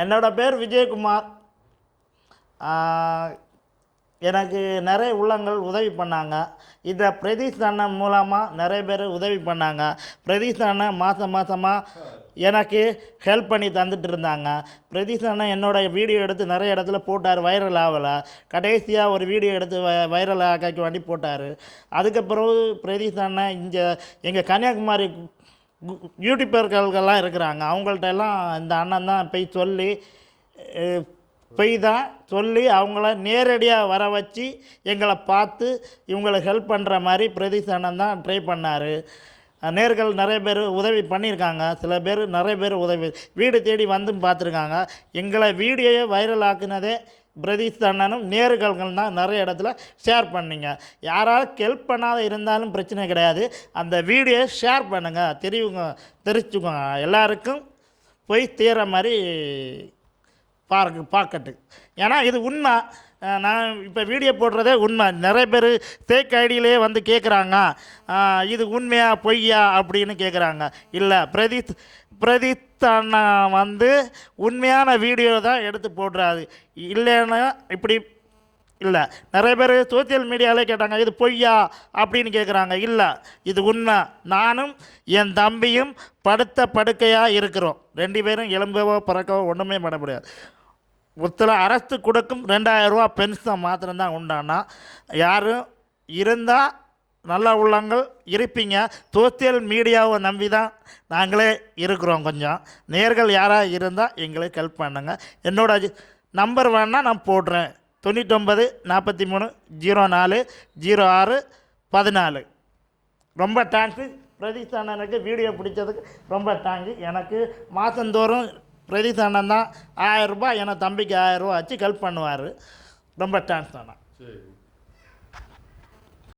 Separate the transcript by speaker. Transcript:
Speaker 1: என்னோடய பேர் விஜயகுமார். எனக்கு நிறைய உள்ளங்கள் உதவி பண்ணாங்க. இதை பிரதீஷ் அண்ணன் மூலமாக நிறைய பேர் உதவி பண்ணாங்க. பிரதீஷ் அண்ணன் மாதமாக எனக்கு ஹெல்ப் பண்ணி தந்துட்டு இருந்தாங்க. பிரதீஷ் அண்ணன் என்னோடய வீடியோ எடுத்து நிறைய இடத்துல போட்டார், வைரல் ஆகலை. கடைசியாக ஒரு வீடியோ எடுத்து வைரல் ஆக்க வேண்டி போட்டார். அதுக்கப்புறம் பிரதீஷ் அண்ணன் இங்கே எங்கள் கன்னியாகுமரி யூடியூபர்கள்லாம் இருக்கிறாங்க. அவங்கள்ட்ட எல்லாம் இந்த அண்ணன் தான் சொல்லி அவங்கள நேரடியாக வர வச்சு எங்களை பார்த்து இவங்களுக்கு ஹெல்ப் பண்ணுற மாதிரி பிரதீஷ் அண்ணன் தான் ட்ரை பண்ணார். நேர்கள் நிறைய பேர் உதவி பண்ணியிருக்காங்க. சில பேர் நிறைய பேர் உதவி வீடு தேடி வந்து பார்த்துருக்காங்க. எங்களை வீடியோவை வைரல் ஆக்குனதே பிரதீஷ் அண்ணனும் நேர்கள் தான் நிறைய இடத்துல ஷேர் பண்ணிங்க. யாராவது ஹெல்ப் பண்ணாத இருந்தாலும் பிரச்சனை கிடையாது. அந்த வீடியோவை ஷேர் பண்ணுங்கள், தெரிச்சுக்கோங்க. எல்லாருக்கும் போய் தீர மாதிரி பார்க்கட்டு. ஏன்னா இது உண்மை. நான் இப்போ வீடியோ போடுறதே உண்மை. நிறைய பேர் ஃபேக் ஐடியிலே வந்து கேட்குறாங்க, இது உண்மையா பொய்யா அப்படின்னு கேட்குறாங்க. இல்லை, பிரதீஷ் அண்ணா வந்து உண்மையான வீடியோ தான் எடுத்து போடுறாரு. இல்லைன்னா இப்படி இல்லை. நிறைய பேர் சோசியல் மீடியாவிலே கேட்டாங்க, இது பொய்யா அப்படின்னு கேட்குறாங்க. இல்லை, இது உண்மை. நானும் என் தம்பியும் படுத்த படுக்கையாக இருக்கிறோம். 2 பேரும் எலும்பவோ பறக்கவோ ஒன்றுமே பண்ண முடியாது. ஒருத்தர் அரசு கொடுக்கும் 2000 ரூபா பென்ஷன் மாத்திரம்தான் உண்டானா. யாரும் இருந்தால் நல்ல உள்ளங்கள் இருப்பீங்க. சோசியல் மீடியாவை நம்பி தான் நாங்களே இருக்கிறோம். கொஞ்சம் நேர்கள் யாராக இருந்தால் எங்களுக்கு ஹெல்ப் பண்ணுங்க. என்னோட நம்பர் வேணால் நான் போடுறேன். 99 43 04 06 14. ரொம்ப தேங்க்ஸு. பிரதீஷ் அண்ணனுக்கு வீடியோ பிடிச்சதுக்கு ரொம்ப தேங்க்ஸ். எனக்கு மாதந்தோறும் பிரதீஷ் அண்ணன் தான் 1000 ரூபாய், என் தம்பிக்கு 1000 ரூபா வச்சு ஹெல்ப் பண்ணுவார். ரொம்ப தேங்க்ஸ் அண்ணா.